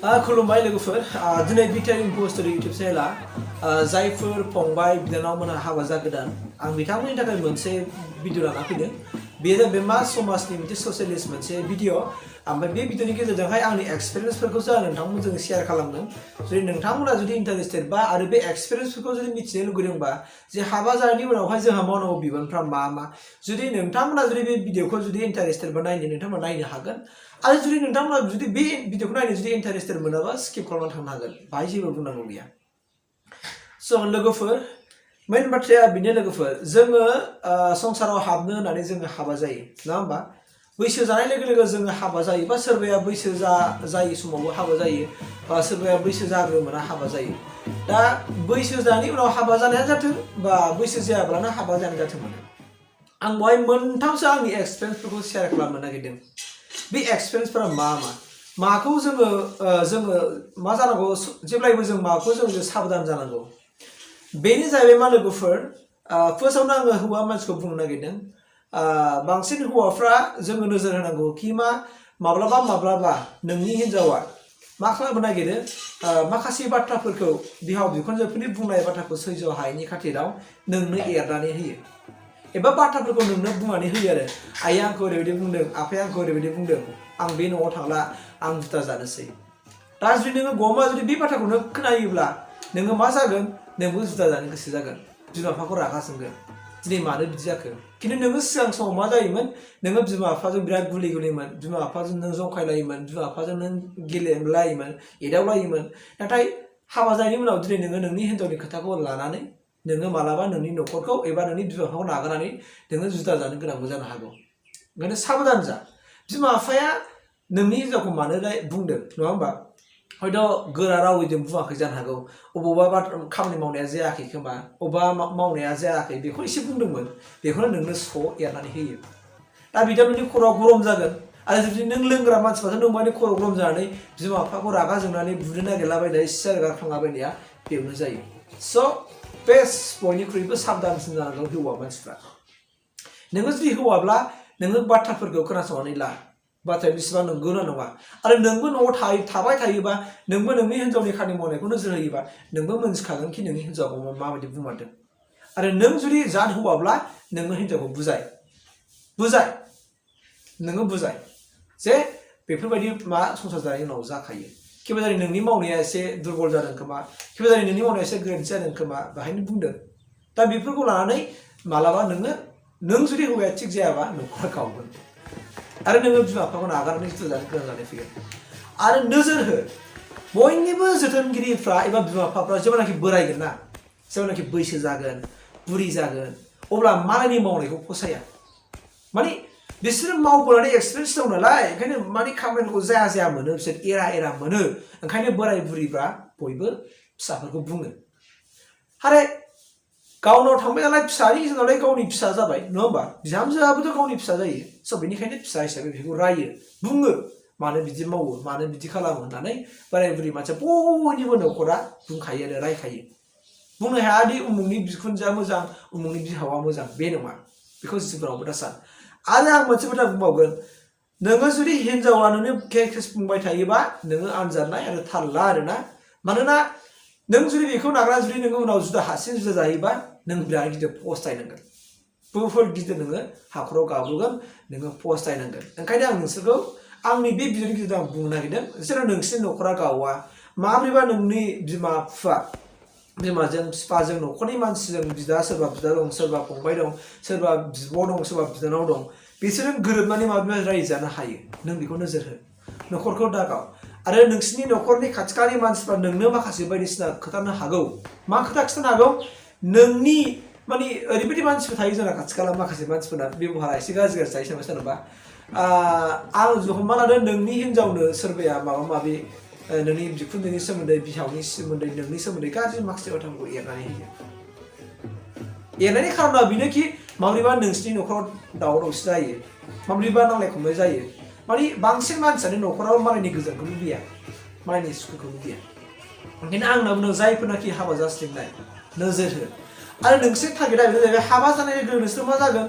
खुलुमबाय लोगोफोर दिनै बिटिआर इम्प'स्टरि इउटिउब चेनेला जायफोर फंबाय बिनानावमोनहा हाबा जागोदान आं बिथांमोननि थाखाय मोनसे भिडिअ लाना फैदों बेयो जाबाय मा समाजनि मोनसे ससियेलिस्ट मोनसे भिडिअ ओमफ्राय बे भिडिअनि गेजेरजोंहाय आंनि एक्सपिरियेन्सफोरखौ नोंथांमोनजों शेयार खालामदों जुदि नोंथांमोना जुदि इन्टारेस्टेड बा आरो बे एक्सपिरियेन्सफोरखौ जुदि मिथिनो लुगैदोंबा जे हाबा जानायनि उनावहाय जोंहा मावनांगौ बिबानफ्रा मा मा जुदि नोंथांमोना जुदि बे भिडिअखौ जुदि इन्टारेस्टेड बा नायनो नोंथांमोना नायनो हागोन आरो जुदि नोंथांमोना जुदि बे भिडिअखौ नायनो जुदि इन्टारेस्टेड मोनाबा स्किप खालामनानै थांनो हागोन बाहाय जेबो बुंनांगौ गैया स' लोगोफोर मेन बाथ्राया बेनो लोगोफोर जोङो संसाराव हाबनो होननानै जोङो हाबा जायो नङा होमबा बैसो जानाय लोगो लोगो जोङो हाबा जायो बा सोरबाया बैसो जायै समावबो हाबा जायो बा सोरबाया बैसो जाग्रोमोना हाबा जायो दा बैसो जानायनि उनाव हाबा जानाया जाथों बा बैसो जायाब्लानो हाबा जानाय जाथों मानो आं बेवहाय मोनथामसो आंनि एक्सपिरियेन्सफोरखौ शेयार खालामनो नागिरदों बे एक्सपिरियेन्सफोरा माखौ जोङो मा जानांगौ जेब्लायबो जों माखौ जों साबधान जानांगौ बेनो जाहैबाय मा लोगोफोर फार्स्टआवनो आङो हौवा मानसिखौ बुंनो नागिरदों बांसिन हौवाफ्रा जोङो नोजोर होनांगौ कि माब्लाबा नोंनि हिन्जावा मा खालामनो नागिरो माखासे बाथ्राफोरखौ बिहाव बिखुनजोफोरनि बुंनाय बाथ्राखौ सैज' हायैनि खाथिराव नोंनो एरनानै होयो एबा बाथ्राफोरखौ नोंनो बुंनानै होयो आरो आइया आंखौ ओरैबायदि बुंदों आफाया आंखौ ओरैबायदि बुंदों आं बे न'आव थांला आं जुदा जानोसै दा जुदि नोङो गमा जुदि बे बाथ्राखौनो खोनायोब्ला नोङो मा जागोन नोंबो जुदा जानो गोसो जागोन बिमा बिफाखौ रागा जोंगोन दिनै मानो बिदि जाखो खिन्थु नोङो सिगां समाव मा जायोमोन नोङो बिमा बिफाजों बिराद गुलिमोन बिमा बिफाजों नों जंखायलायोमोन बिमा बिफाजों नों गेलेलायोमोन एदावलायोमोन नाथाय हाबा जानायनि उनाव दिनै नोङो नोंनि हिन्जावनि खोथाखौ लानानै नोङो मालाबा नोंनि न'खरखौ एबा नोंनि बिमा बिफाखौ नागारनानै नोङो जुदा जानो गोनांबो जानो हागौ ओंखायनो साबधान जा बिमा बिफाया नोंनि हिन्जावखौ मानो बुंदों नङा होमबा हयथ' गोरा रावैजों बुङाखै जानो हागौ अबावबा खामानि मावनाया जायाखै खोमा अबावबा मावनाया जायाखै बेखौ एसे बुंदोंमोन बेखौनो नोंनो स' एरनानै होयो दा बिदा नोंनि खर'आव गरम जागोन आरो जुदि नों लोंग्रा मानसिबाथ' नों माने खर' गरम जानानै बिमा बिफाखौ रागा जोंनानै बुनो नागिरलाबायनाय सियार गारखांलाबायनाया बेयावनो जायो स' बेस्ट बयनिख्रुइबो साबधानसिन जानांगौ हौवा मानसिफ्रा नोङो जुदि हौवाब्ला नोङो बाथ्राफोरखौ खोनासंनानै ला बाथ्राया बेसेबां नंगौना नङा आरो नोंबो न'आव थाबाय थायोबा नोंबो नोंनि हिन्जावनि खामानि मावनायखौ नोजोर होयोबा नोंबो मोनथिखागोन कि नोंनि हिन्जावखौ माबायदि बुंमारदों आरो नों जुदि जाद हौवाब्ला नोङो हिन्जावखौ बुजाय जे बेफोरबायदि संसार जानायनि उनाव जाखायो किबा जानि नोंनि मावनाया एसे दुर्बल जादों खोमा किबा जानि नोंनि मावनाया एसे गोरोन्थि जादों खोमा बाहायनो बुंदों दा बेफोरखौ लानानै मालाबा नों जुदि हौवाया थिग जायाबा न'खरा गावगोन आरो नोङो बिमा बिफाखौ नागारनानै जुदा जानो गोनां जानानै फैगोन आरो नोजोर हो बयनिबो जोथोनगिरिफ्रा एबा बिमा बिफाफ्रा जेब्लानाखि बोरायगोन ना जेब्लानाखि बैसो जागोन बुरि जागोन अब्ला मालायनि मावनायखौ फसाया माने बिसोरो मावबोनानै एक्सपिरियेन्स दं नालाय ओंखायनो माने खामानिखौ जाया मोनो बिसोर एरा मोनो ओंखायनो बोराय बुरिफ्रा बयबो फिसाफोरखौ बुङो आरो गावनाव थांबाय नालाय फिसानि गेजेरावलाय गावनि फिसा जाबाय नङा होमबा बिहामजोआबोथ' गावनि फिसा जायो स' बेनिखायनो फिसा हिसाबै बेखौ रायो बुङो मानो बिदि मावो मानो बिदि खालामो होननानै बोराय बुरि मानसिया बयनिबो न'खरा बुंखायो आरो रायखायो बुंनो हायादि उमुगनि बिखुनजोआ मोजां उमुगनि बिहावा मोजां बे नङा बेखौ जिबनावबो दा सान आरो आं मोनसे बाथ्रा बुंबावगोन नोङो जुदि हिन्जावा नोंनो केस बुंबाय थायोबा नोङो आनजादनाय आरो थाल ला आरोना मानोना नों जुदि बेखौ नागारना जुदि नोङो उनाव हारसिं जुदा जायोबा नों बिराद गिदिर फस्थायनांगोन बुहुद गिदिर नोङो हाखराव गाब्रगोन नोङो फस्थायनांगोन ओंखायनो आं नोंसोरखौ आंनि बे भिडिअनि गेजेरजों आं बुंनो नागिरदों जेराव नोंसिनि न'खरा गावा माब्रैबा नोंनि बिमा बिफा बिमाजों बिफाजों न'खरनि मानसिजों सोरबा बिदा दं सोरबा फंबाय दं सोरबा बिब' दं सोरबा बिनानाव दं बिसोरजों गोरोबनानै माब्रैबा रायजो जानो हायो नों बेखौ नोजोर हो न'खरखौ दागाव आरो नोंसिनि न'खरनि खाथि खालानि मानसिफ्रा नोंनो माखासे बायदिसिना खोथानो हागौ मा खोथा खिथानो हागौ नोंनि माने ओरैबायदि मानसिफोर थायो जोंना खाथि खाला माखासे मानसिफोरना बेबहारा एसे गाज्रि थायो सोरबा आं हमना लादों नोंनि हिन्जावनो सोरबाया माबा माबि नोंनि बिखुनजोनि सोमोन्दै बिहावनि सोमोन्दै नोंनि सोमोन्दै गाज्रि माखासे बाथ्राखौ एरनानै होयो एरनायनि खारना बेनोखि माब्रैबा नोंसिनि न'खराव दावराव दावसि जायो माब्रैबा नांलाय खमलाय जायो माने बांसिन मानसियानो न'खराव मालायनि गोजोनखौ लुबैया मालायनि सुखुखौ लुबैया ओंखायनो आंना बुंदों जायफोरनाखि हाबा जास्लिमनाय नोजोर हो आरो नोंसोरनि टारगेटआ बेनो जाहैबाय हाबा जानाय लोगो नोंसोर मा जागोन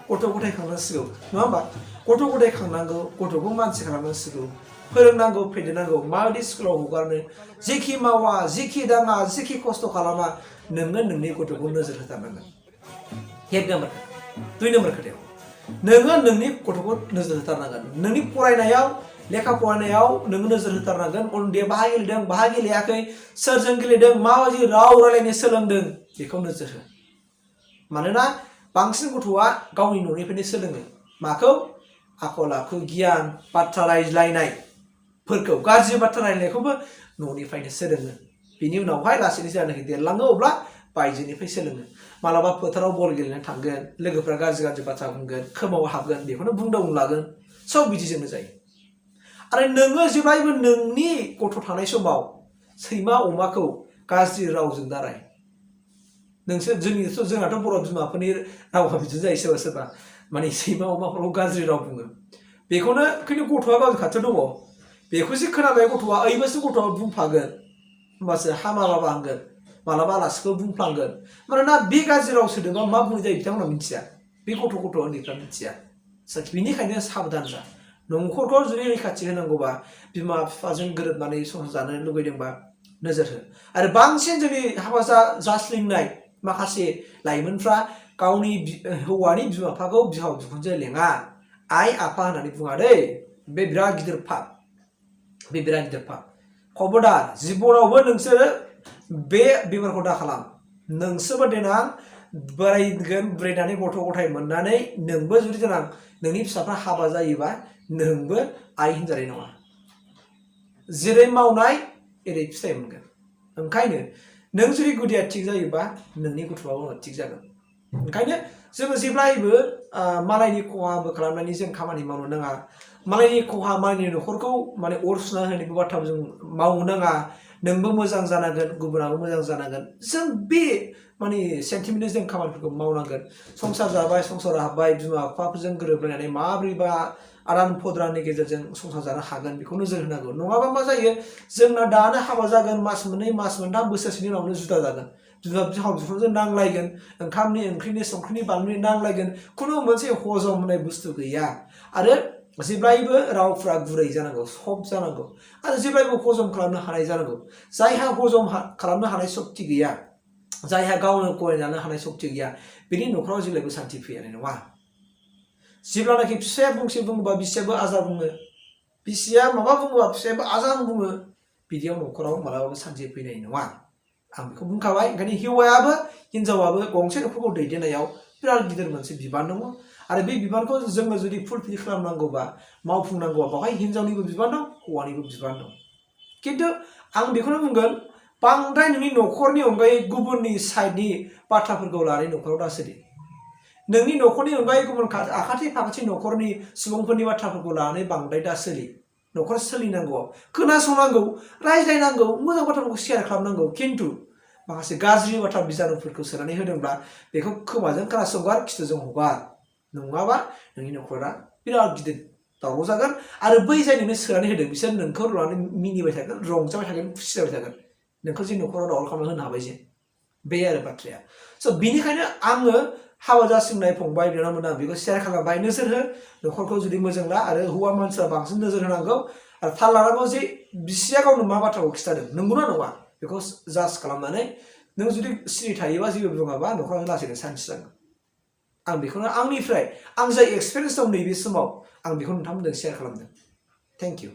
गथ' गथाय खांनांसिगौ नङा होमबा गथ' गथाय खांनांगौ गथ'खौ मानसि खालामनांसिगौ फोरोंनांगौ फेदेरनांगौ माबायदि स्कुलाव हगारनो जेखि मावा जेखि दाङा जेखि खस्थ' खालामा नोङो नोंनि गथ'खौ नोजोर होथारनांगोन एक नाम्बार दुइ नाम्बार खोथायाव नोङो नोंनि गथ'खौ नोजोर होथारनांगोन नोंनि फरायनायाव लेखा फरायनायाव नोङो नोजोर होथारनांगोन उन्दैया बाहा गेलेदों बाहा गेलेयाखै सोरजों गेलेदों माबायदि राव रायलायनो सोलोंदों बेखौ नोजोर हो मानोना बांसिन गथ'आ गावनि न'निफ्रायनो सोलोङो माखौ आखल आखु गियान बाथ्रा रायज्लायनायफोरखौ गाज्रि बाथ्रा रायज्लायनायखौबो न'निफ्रायनो सोलोङो बिनि उनावहाय लासैनो जेब्लानाखि देरलाङो अब्ला बायजोनिफ्राय सोलोङो मालाबा फोथाराव बल गेलेनो थांगोन लोगोफ्रा गाज्रि गाज्रि बाथ्रा बुंगोन खोमाव हाबगोन बेखौनो बुंदाव लागोन सब बिदिजोंनो जायो आरो नोङो जेब्लायबो नोंनि गथ' थानाय समाव सैमा अमाखौ गाज्रि रावजों दाराय नोंसोर जोंनाथ' बर' बिमाफोरनि रावा बिदिनो जायो सोरबा सोरबा माने सैमा अमाफोरखौ गाज्रि राव बुङो बेखौनो खिन्थु गथ'आ गावनि खाथियाव दङ बेखौसो खोनाबाय गथ'आ ओइबासो गथ'आ बुंफागोन होमबासो हामाबा होनगोन मालाबा आलासिखौ बुंफ्लांगोन मानोना बे गाज्रि राव सोदोबा मा बुंनाय जायो बिथांमोना मिथिया बे गथ' उन्दैफ्रा मिथिया बिनिखायनो साबधान जा न'खरखौ जुदि रैखाथि होनांगौबा बिमा बिफाजों गोरोबनानै संसार जानो लुगैदोंबा नोजोर हो आरो बांसिन जोंनि हाबा जास्लिंनाय माखासे लाइमोनफ्रा गावनि हौवानि बिमा बिफाखौ बिहाव बिखुनजो लेङा आइ आफा होननानै बुङा दै बे बिराद गिदिर पाप बे बिराद गिदिर पाप खबरदार जिबनावबो नोंसोरो बे बेमारखौ दा खालाम नोंसोरबो देनां बोरायगोन बोरायनानै गथ' गथाय मोननानै नोंबो जुदि देनां नोंनि फिसाफ्रा हाबा जायोबा नोंबो आइ होनजानाय नङा जेरै मावनाय एरै फिथाइ मोनगोन ओंखायनो नों जुदि गुदिया थिग जायोबा नोंनि गथ'आबो थिग जागोन ओंखायनो जोङो जेब्लायबो मालायनि खहाबो खालामनानै जों खामानि मावनो नाङा मालायनि खहा मालायनि न'खरखौ माने अर सुना होनायनि बाथ्राखौ जों मावनो नाङा नोंबो मोजां जानांगोन गुबुनाबो मोजां जानांगोन जों बे माने सेन्टिमेन्टनि जों खामानिफोरखौ मावनांगोन संसार जाबाय संसार हाबबाय बिमा बिफाफोरजों गोरोबलायनानै माब्रैबा आदान प्रदाननि गेजेरजों संसार जानो हागोन बेखौ नोजोर होनांगौ नङाबा मा जायो जोंना दानो हाबा जागोन मास मोननै मास मोनथाम बोसोरसेनि उनावनो जुदा जागोन बिहाव बिखुनजों नांलायगोन ओंखामनि ओंख्रिनि संख्रिनि बानलुनि नांलायगोन खुनु मोनसे हजम होननाय बुस्थु गैया आरो जेब्लायबो रावफ्रा गुरै जानांगौ सफ्ट जानांगौ आरो जेब्लायबो हजम खालामनो हानाय जानांगौ जायहा हजम खालामनो हानाय सक्ति गैया जायहा गावनो गनायनो हानाय सक्ति गैया बेनि न'खराव जेब्लायबो सान्थि फैनाय नङा जेब्लानाखि फिसाया फंसे बुङोबा बिसियाबो आजां बुङो बिसिया माबा बुङोबा फिसायाबो आजां बुङो बिदियाव न'खराव मालाबाबो सान्थि फैनाय नङा आं बेखौ बुंखाबाय ओंखायनो हौवायाबो हिनजावाबो गंसे न'खरखौ दैदेननायाव बिराद गिदिर मोनसे बिबान दङ आरो बे बिबानखौ जोङो जुदि फुलफिल खालामनांगौबा मावफुंनांगौबा बेवहाय हिनजावनिबो बिबान दं हौवानिबो बिबान दं खिन्थु आं बेखौनो बुंगोन बांद्राय नोंनि न'खरनि अनगायै गुबुननि साइडनि बाथ्राफोरखौ लानानै न'खराव दासोदि नोंनि न'खरनि अनगायै गुबुन आखाथि फाखाथि न'खरनि सुबुंफोरनि बाथ्राफोरखौ लानानै बांद्राय दासोलि न'खर सोलिनांगौआव खोनासंनांगौ रायज्लायनांगौ मोजां बाथ्राफोरखौ शेयार खालामनांगौ खिन्थु माखासे गाज्रि बाथ्रा बिजानुफोरखौ सोनानै होदोंब्ला बेखौ खोमाजों खोनासंगार खिथुजों हगार नङाबा नोंनि न'खरा बिराद गिदिर दावराव जागोन आरो बै जाय नोंनो सोनानै होदों बिसोर नोंखौ लानानै मिनिबाय थागोन रंजाबाय थागोन खुसि जाबाय थागोन नोंखौ जे न'खराव दावराव खालामना होनो हाबाय जे बे आरो बाथ्राया स' बिनिखायनो आङो हाबा जासिमनाय फंबाय बिनानावमोन आं बेखौ शेयार खालामबाय नोजोर हो न'खरखौ जुदि मोजां ला आरो हौवा मानसिया बांसिन नोजोर होनांगौ आरो थाल लानांगौ जे बिसिया गावनो मा बाथ्राखौ खिथादों नंगौना नङा बेखौ जाज खालामनानै नों जुदि सिरि थायोबा जेबो बुङाबा न'खरा लासैनो सान्थि जागोन आं बेखौनो आंनिफ्राय आं जाय एक्सपिरियेन्स दं नैबे समाव आं बेखौ नोंथांमोनजों शेयार खालामदों थेंक इउ